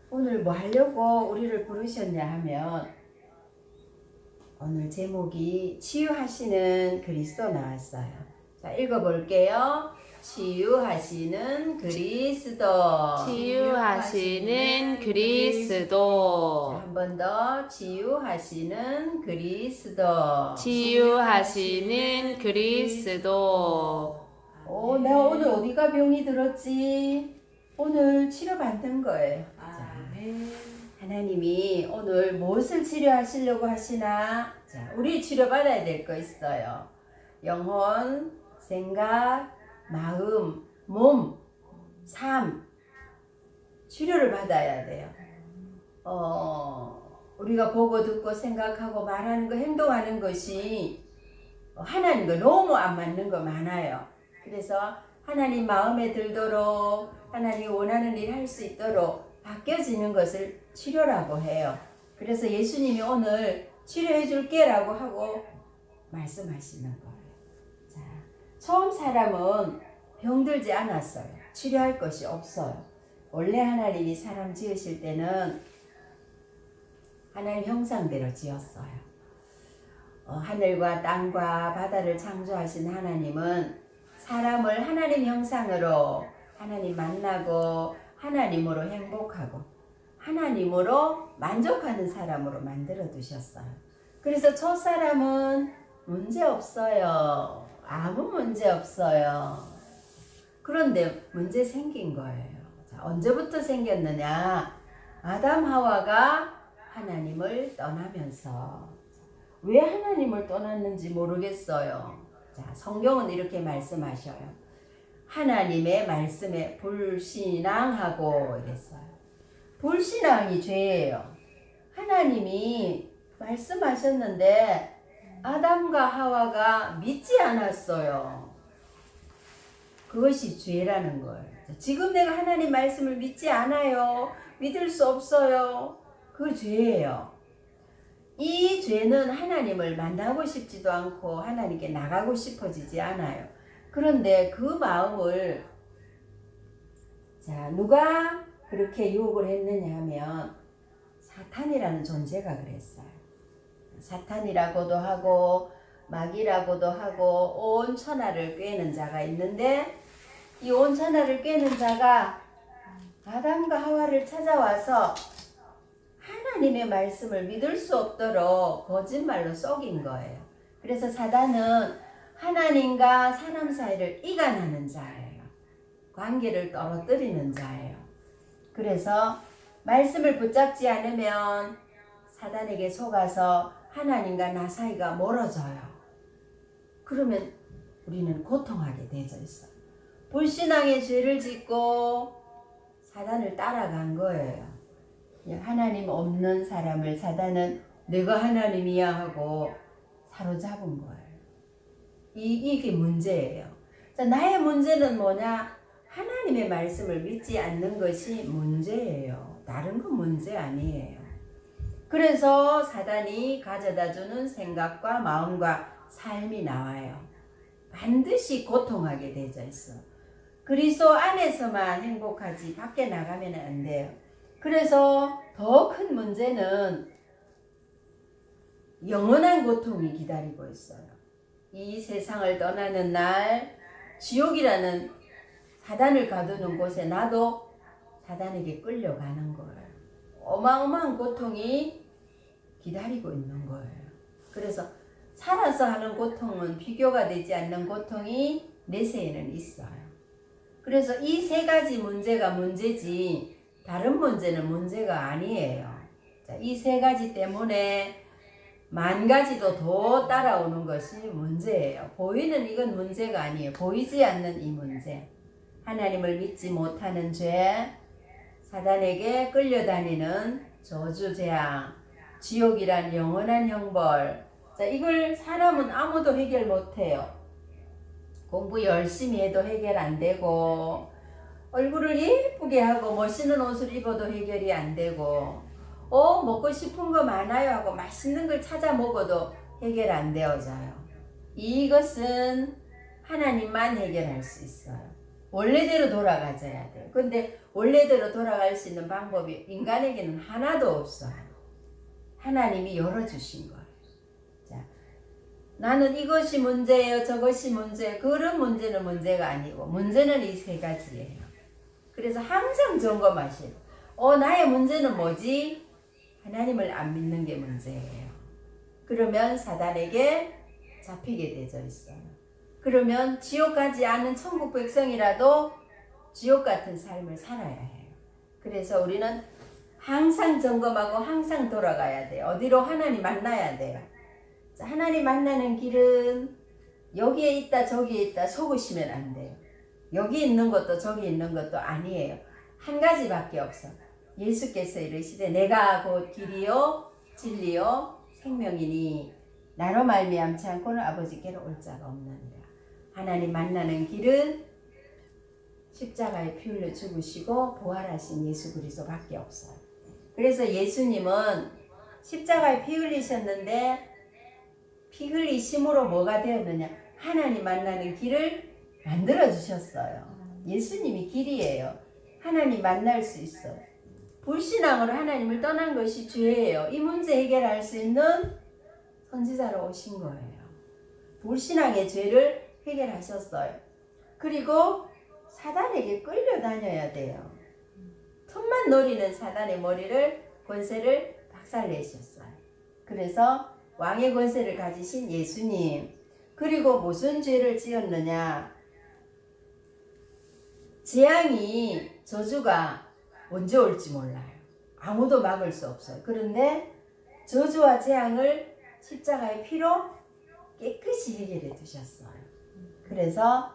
오늘 뭐 하려고 우리를 부르셨냐 하면 오늘 제목이 치유하시는 그리스도 나왔어요. 자, 읽어볼게요. 치유하시는 그리스도. 치유하시는 그리스도. 한 번 더. 치유하시는 그리스도. 치유하시는 그리스도. 내가 오늘 어디가 병이 들었지? 오늘 치료받는 거예요. 하나님이 오늘 무엇을 치료하시려고 하시나? 자, 우리 치료받아야 될 거 있어요. 영혼, 생각, 마음, 몸, 삶 치료를 받아야 돼요. 우리가 보고 듣고 생각하고 말하는 거, 행동하는 것이 하나님과 너무 안 맞는 거 많아요. 그래서 하나님 마음에 들도록 하나님 원하는 일 할 수 있도록 바뀌어지는 것을 치료라고 해요. 그래서 예수님이 오늘 치료해 줄게 라고 하고 말씀하시는 거예요. 자, 처음 사람은 병들지 않았어요. 치료할 것이 없어요. 원래 하나님이 사람 지으실 때는 하나님 형상대로 지었어요. 하늘과 땅과 바다를 창조하신 하나님은 사람을 하나님 형상으로 하나님 만나고 하나님으로 행복하고 하나님으로 만족하는 사람으로 만들어 두셨어요. 그래서 첫사람은 문제 없어요. 아무 문제 없어요. 그런데 문제 생긴 거예요. 자, 언제부터 생겼느냐? 아담 하와가 하나님을 떠나면서. 왜 하나님을 떠났는지 모르겠어요. 자, 성경은 이렇게 말씀하셔요. 하나님의 말씀에 불신앙하고 이랬어요. 불신앙이 죄예요. 하나님이 말씀하셨는데 아담과 하와가 믿지 않았어요. 그것이 죄라는 거예요. 지금 내가 하나님 말씀을 믿지 않아요. 믿을 수 없어요. 그 죄예요. 이 죄는 하나님을 만나고 싶지도 않고 하나님께 나가고 싶어지지 않아요. 그런데 그 마음을 자, 누가 그렇게 유혹을 했느냐 하면 사탄이라는 존재가 그랬어요. 사탄이라고도 하고 마귀라고도 하고 온 천하를 꿰는 자가 있는데 이 온 천하를 꿰는 자가 아담과 하와를 찾아와서 하나님의 말씀을 믿을 수 없도록 거짓말로 속인 거예요. 그래서 사단은 하나님과 사람 사이를 이간하는 자예요. 관계를 떨어뜨리는 자예요. 그래서 말씀을 붙잡지 않으면 사단에게 속아서 하나님과 나 사이가 멀어져요. 그러면 우리는 고통하게 되어 있어요. 불신앙의 죄를 짓고 사단을 따라간 거예요. 하나님 없는 사람을 사단은 내가 하나님이야 하고 사로잡은 거예요. 이게 문제예요. 자, 나의 문제는 뭐냐? 하나님의 말씀을 믿지 않는 것이 문제예요. 다른 건 문제 아니에요. 그래서 사단이 가져다주는 생각과 마음과 삶이 나와요. 반드시 고통하게 되어 있어. 그리스도 안에서만 행복하지 밖에 나가면 안 돼요. 그래서 더 큰 문제는 영원한 고통이 기다리고 있어요. 이 세상을 떠나는 날 지옥이라는 사단을 가두는 곳에 나도 사단에게 끌려가는 거예요. 어마어마한 고통이 기다리고 있는 거예요. 그래서 살아서 하는 고통은 비교가 되지 않는 고통이 내세에는 있어요. 그래서 이 세 가지 문제가 문제지 다른 문제는 문제가 아니에요. 이 세 가지 때문에 만 가지도 더 따라오는 것이 문제예요. 보이는 이건 문제가 아니에요. 보이지 않는 이 문제. 하나님을 믿지 못하는 죄, 사단에게 끌려다니는 저주 재앙, 지옥이란 영원한 형벌. 자, 이걸 사람은 아무도 해결 못해요. 공부 열심히 해도 해결 안 되고 얼굴을 예쁘게 하고 멋있는 옷을 입어도 해결이 안 되고 먹고 싶은 거 많아요 하고 맛있는 걸 찾아 먹어도 해결 안 되어져요. 이것은 하나님만 해결할 수 있어요. 원래대로 돌아가져야 돼요. 근데 원래대로 돌아갈 수 있는 방법이 인간에게는 하나도 없어요. 하나님이 열어주신 거예요. 자, 나는 이것이 문제예요, 저것이 문제예요. 그런 문제는 문제가 아니고 문제는 이 세 가지예요. 그래서 항상 점검하시고 나의 문제는 뭐지? 하나님을 안 믿는 게 문제예요. 그러면 사단에게 잡히게 되어 있어요. 그러면 지옥 가지 않은 천국 백성이라도 지옥 같은 삶을 살아야 해요. 그래서 우리는 항상 점검하고 항상 돌아가야 돼요. 어디로 하나님 만나야 돼요. 자, 하나님 만나는 길은 여기에 있다 저기에 있다 속으시면 안 돼요. 여기 있는 것도 저기 있는 것도 아니에요. 한 가지밖에 없어. 예수께서 이르시되 내가 곧 길이요 진리요 생명이니 나로 말미암지 않고는 아버지께로 올 자가 없느니라. 하나님 만나는 길은 십자가에 피 흘려 죽으시고 부활하신 예수 그리스도밖에 없어요. 그래서 예수님은 십자가에 피 흘리셨는데 피 흘리심으로 뭐가 되었느냐? 하나님 만나는 길을 만들어 주셨어요. 예수님이 길이에요. 하나님 만날 수 있어요. 불신앙으로 하나님을 떠난 것이 죄예요. 이 문제 해결할 수 있는 선지자로 오신 거예요. 불신앙의 죄를 해결하셨어요. 그리고 사단에게 끌려다녀야 돼요. 틈만 노리는 사단의 머리를 권세를 박살내셨어요. 그래서 왕의 권세를 가지신 예수님, 그리고 무슨 죄를 지었느냐? 재앙이 저주가 언제 올지 몰라요. 아무도 막을 수 없어요. 그런데 저주와 재앙을 십자가의 피로 깨끗이 해결해 두셨어요. 그래서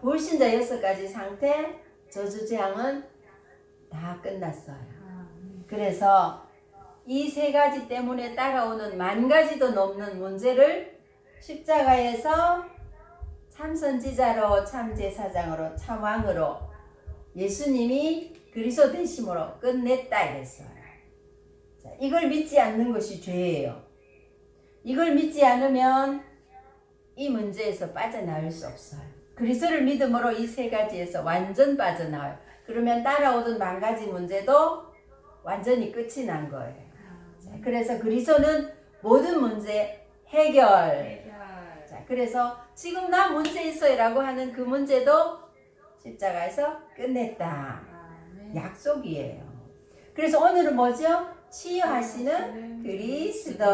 불신자 6가지 상태, 저주 재앙은 다 끝났어요. 그래서 이 3가지 때문에 따라오는 10,000가지도 넘는 문제를 십자가에서 참선지자로 참제사장으로 참왕으로 예수님이 그리스도 되심으로 끝냈다 이랬어요. 자, 이걸 믿지 않는 것이 죄예요. 이걸 믿지 않으면 이 문제에서 빠져나올 수 없어요. 그리스도를 믿음으로 이 3가지에서 완전 빠져나와요. 그러면 따라오던 10,000가지 문제도 완전히 끝이 난 거예요. 자, 그래서 그리스도는 모든 문제 해결. 자, 그래서 지금 나 문제 있어요 라고 하는 그 문제도 십자가에서 끝냈다. 약속이에요. 그래서 오늘은 뭐죠? 치유하시는 그리스도.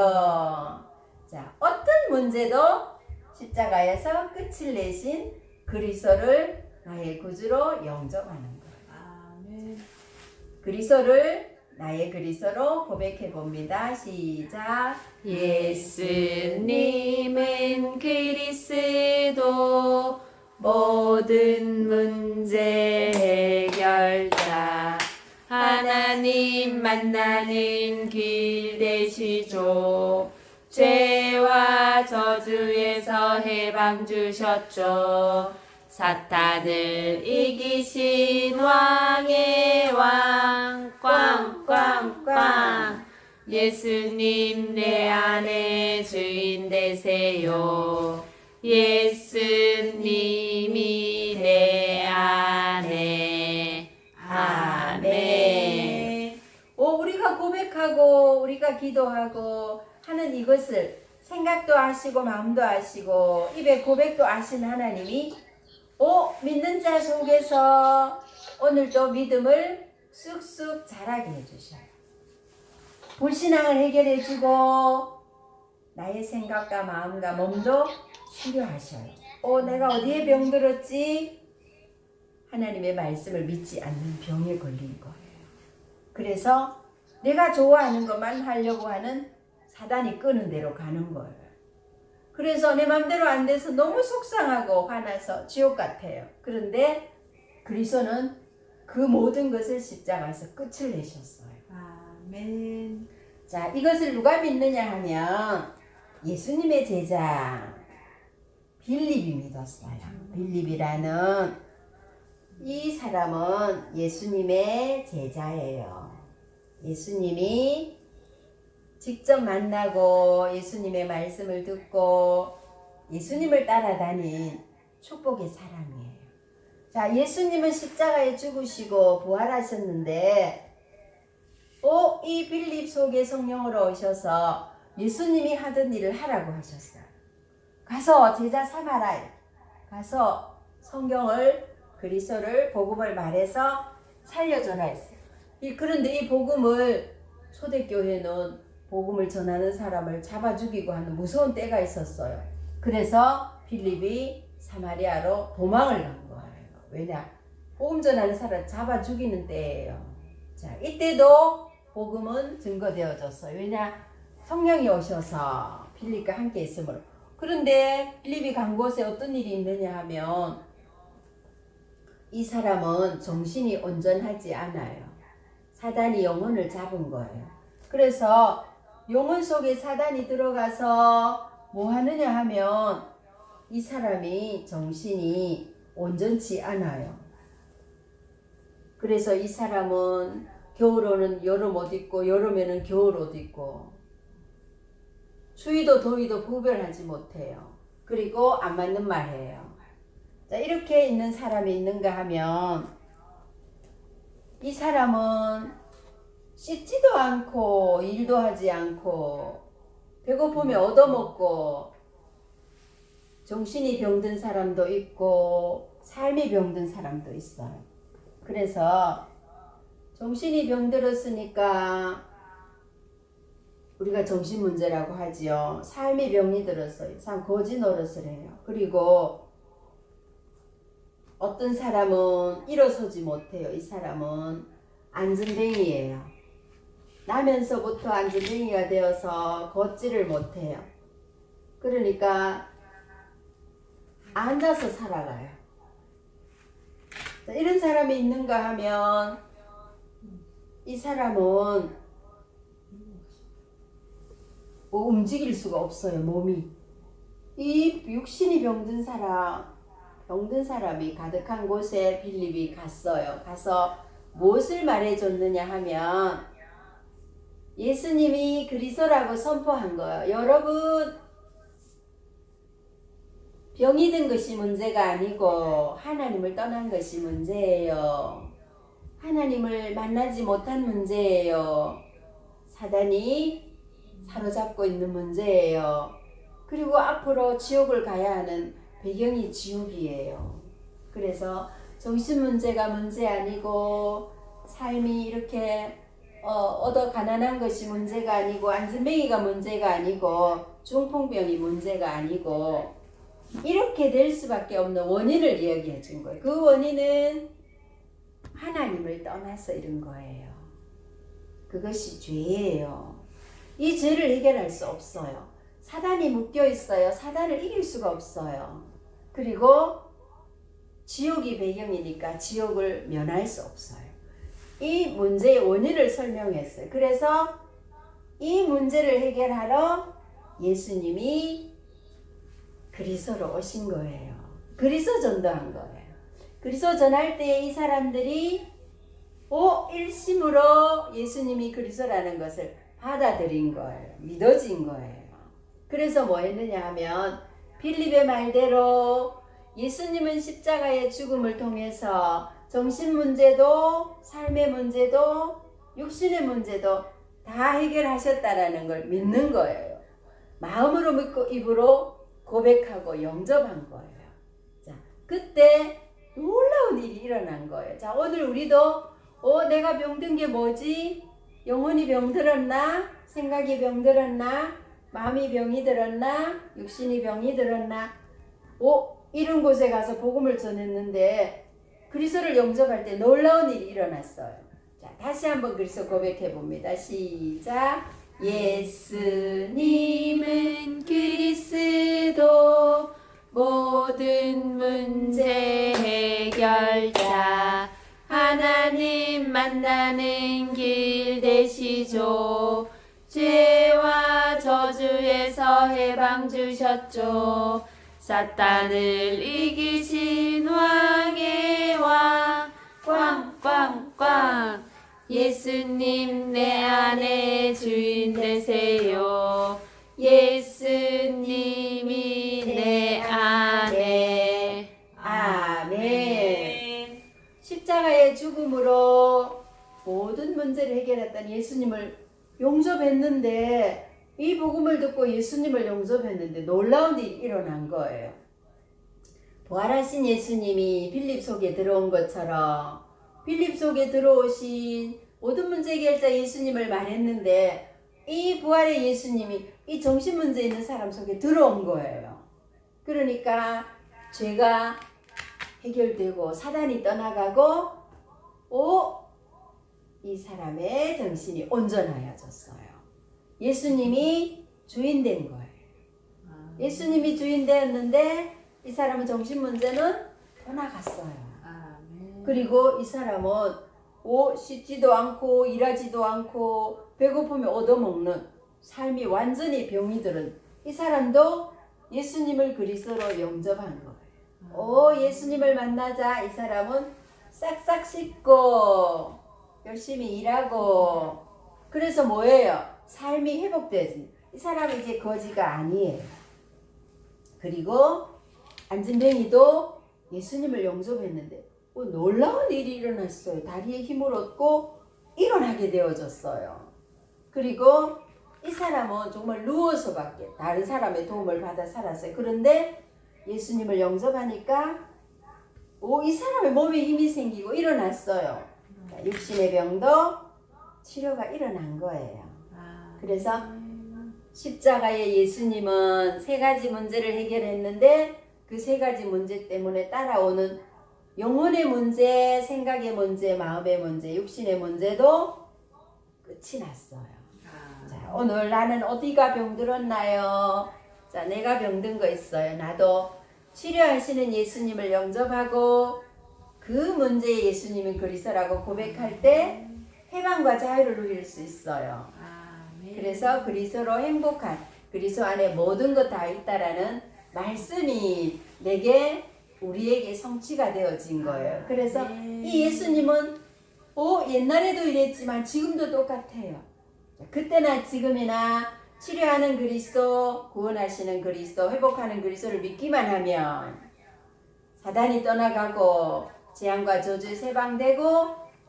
자, 어떤 문제도 십자가에서 끝을 내신 그리스도를 나의 구주로 영접하는 거예요. 그리스도를 나의 그리스도로 고백해 봅니다. 시작. 예수님은 그리스도 모든 문제 해결자 하나님 만나는 길 되시죠. 죄와 저주에서 해방 주셨죠. 사탄을 이기신 왕의 왕 꽝꽝꽝 예수님 내 안에 주인 되세요. 예수님이 내 안에 아멘. 우리가 고백하고 우리가 기도하고 하는 이것을 생각도 하시고 마음도 하시고 입에 고백도 하신 하나님이 믿는 자 속에서 오늘도 믿음을 쑥쑥 자라게 해주셔요. 불신앙을 해결해주고 나의 생각과 마음과 몸도 치료하셔요. 내가 어디에 병들었지? 하나님의 말씀을 믿지 않는 병에 걸린 거예요. 그래서 내가 좋아하는 것만 하려고 하는 사단이 끄는 대로 가는 거예요. 그래서 내 맘대로 안 돼서 너무 속상하고 화나서 지옥 같아요. 그런데 그리스도는 그 모든 것을 십자가에서 끝을 내셨어요. 아멘. 자, 이것을 누가 믿느냐 하면 예수님의 제자 빌립이 믿었어요. 빌립이라는 이 사람은 예수님의 제자예요. 예수님이 직접 만나고 예수님의 말씀을 듣고 예수님을 따라다닌 축복의 사람이에요. 자, 예수님은 십자가에 죽으시고 부활하셨는데 이 빌립 속에 성령으로 오셔서 예수님이 하던 일을 하라고 하셨어요. 가서 제자 삼아라. 가서 성경을 그리스도를 복음을 말해서 살려줘라 했어요. 그런데 이 복음을 초대교회는 복음을 전하는 사람을 잡아 죽이고 하는 무서운 때가 있었어요. 그래서 빌립이 사마리아로 도망을 간 거예요. 왜냐? 복음 전하는 사람 잡아 죽이는 때예요. 자, 이때도 복음은 증거되어졌어요. 왜냐? 성령이 오셔서 빌립과 함께 있으므로. 그런데 빌립이 간 곳에 어떤 일이 있느냐 하면 이 사람은 정신이 온전하지 않아요. 사단이 영혼을 잡은 거예요. 그래서 영혼 속에 사단이 들어가서 뭐 하느냐 하면 이 사람이 정신이 온전치 않아요. 그래서 이 사람은 겨울에는 여름 옷 입고 여름에는 겨울 옷 입고 추위도 더위도 구별하지 못해요. 그리고 안 맞는 말 해요. 자, 이렇게 있는 사람이 있는가 하면 이 사람은 씻지도 않고 일도 하지 않고 배고프면 얻어먹고 정신이 병든 사람도 있고 삶이 병든 사람도 있어요. 그래서 정신이 병들었으니까 우리가 정신문제라고 하지요. 삶이 병이 들었어요. 참 거지 노릇을 해요. 그리고 어떤 사람은 일어서지 못해요. 이 사람은 안전뱅이예요. 나면서부터 안전뱅이가 되어서 걷지를 못해요. 그러니까 앉아서 살아가요. 자, 이런 사람이 있는가 하면 이 사람은 뭐 움직일 수가 없어요. 몸이. 이 육신이 병든 사람이 가득한 곳에 빌립이 갔어요. 가서 무엇을 말해줬느냐 하면 예수님이 그리스도라고 선포한 거예요. 여러분, 병이 든 것이 문제가 아니고 하나님을 떠난 것이 문제예요. 하나님을 만나지 못한 문제예요. 사단이 사로잡고 있는 문제예요. 그리고 앞으로 지옥을 가야 하는 배경이 지옥이에요. 그래서 정신 문제가 문제 아니고 삶이 이렇게 얻어 가난한 것이 문제가 아니고 안진뱅이가 문제가 아니고 중풍병이 문제가 아니고 이렇게 될 수밖에 없는 원인을 이야기해 준 거예요. 그 원인은 하나님을 떠나서 이런 거예요. 그것이 죄예요. 이 죄를 해결할 수 없어요. 사단이 묶여 있어요. 사단을 이길 수가 없어요. 그리고 지옥이 배경이니까 지옥을 면할 수 없어요. 이 문제의 원인을 설명했어요. 그래서 이 문제를 해결하러 예수님이 그리스도로 오신 거예요. 그리스도 전도한 거예요. 그리스도 전할 때 이 사람들이 일심으로 예수님이 그리스도라는 것을 받아들인 거예요. 믿어진 거예요. 그래서 뭐 했느냐 하면 빌립의 말대로 예수님은 십자가의 죽음을 통해서 정신 문제도 삶의 문제도 육신의 문제도 다 해결하셨다라는 걸 믿는 거예요. 마음으로 믿고 입으로 고백하고 영접한 거예요. 자, 그때 놀라운 일이 일어난 거예요. 자, 오늘 우리도 내가 병든 게 뭐지? 영혼이 병들었나? 생각이 병들었나? 마음이 병이 들었나? 육신이 병이 들었나? 이런 곳에 가서 복음을 전했는데 그리스도를 영접할 때 놀라운 일이 일어났어요. 자, 다시 한번 그리스도 고백해 봅니다. 시작. 예수님은 그리스도 모든 문제 해결자 하나님 만나는 길 되시죠. 죄와 저주에서 해방 주셨죠. 사탄을 이기신 왕의 왕 꽝꽝꽝 예수님 내 안에 주인 되세요. 예수님이 내 안에 아멘. 십자가의 죽음으로 모든 문제를 해결했던 예수님을 용접했는데 이 복음을 듣고 예수님을 용접했는데 놀라운 일이 일어난 거예요. 부활하신 예수님이 빌립 속에 들어온 것처럼 빌립 속에 들어오신 모든 문제 해결자 예수님을 말했는데 이 부활의 예수님이 이 정신 문제 있는 사람 속에 들어온 거예요. 그러니까 죄가 해결되고 사단이 떠나가고 이 사람의 정신이 온전하여졌어요. 예수님이 주인 된 거예요. 예수님이 주인 되었는데 이 사람은 정신 문제는 떠나갔어요. 그리고 이 사람은 씻지도 않고 일하지도 않고 배고프면 얻어먹는 삶이 완전히 병이 들은 이 사람도 예수님을 그리스도로 영접한 거예요. 예수님을 만나자 이 사람은 싹싹 씻고 열심히 일하고 그래서 뭐예요? 삶이 회복되지. 이 사람은 이제 거지가 아니에요. 그리고 안진뱅이도 예수님을 영접했는데 놀라운 일이 일어났어요. 다리에 힘을 얻고 일어나게 되어졌어요. 그리고 이 사람은 정말 누워서밖에 다른 사람의 도움을 받아 살았어요. 그런데 예수님을 영접하니까 이 사람의 몸에 힘이 생기고 일어났어요. 육신의 병도 치료가 일어난 거예요. 그래서 십자가의 예수님은 세 가지 문제를 해결했는데 그 세 가지 문제 때문에 따라오는 영혼의 문제, 생각의 문제, 마음의 문제, 육신의 문제도 끝이 났어요. 자, 오늘 나는 어디가 병들었나요? 자, 내가 병든 거 있어요. 나도 치료하시는 예수님을 영접하고 그 문제의 예수님은 그리스도라고 고백할 때 해방과 자유를 누릴 수 있어요. 그래서 그리스도로 행복한 그리스도 안에 모든 것 다 있다라는 말씀이 우리에게 성취가 되어진 거예요. 그래서 이 예수님은 옛날에도 이랬지만 지금도 똑같아요. 그때나 지금이나 치료하는 그리스도, 구원하시는 그리스도, 회복하는 그리스도를 믿기만 하면 사단이 떠나가고 재앙과 저주에 해방되고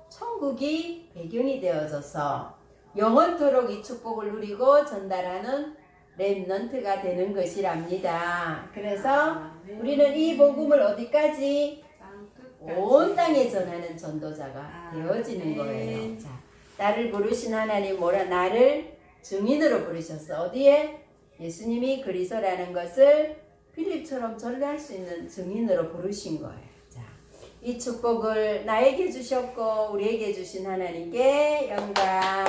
천국이 배경이 되어져서 영원토록 이 축복을 누리고 전달하는 렘넌트가 되는 것이랍니다. 그래서 우리는 이 복음을 어디까지? 온 땅에 전하는 전도자가 되어지는 거예요. 자, 나를 부르신 하나님 나를 증인으로 부르셨어. 어디에? 예수님이 그리스도라는 것을 필립처럼 전할 수 있는 증인으로 부르신 거예요. 자, 이 축복을 나에게 주셨고 우리에게 주신 하나님께 영광.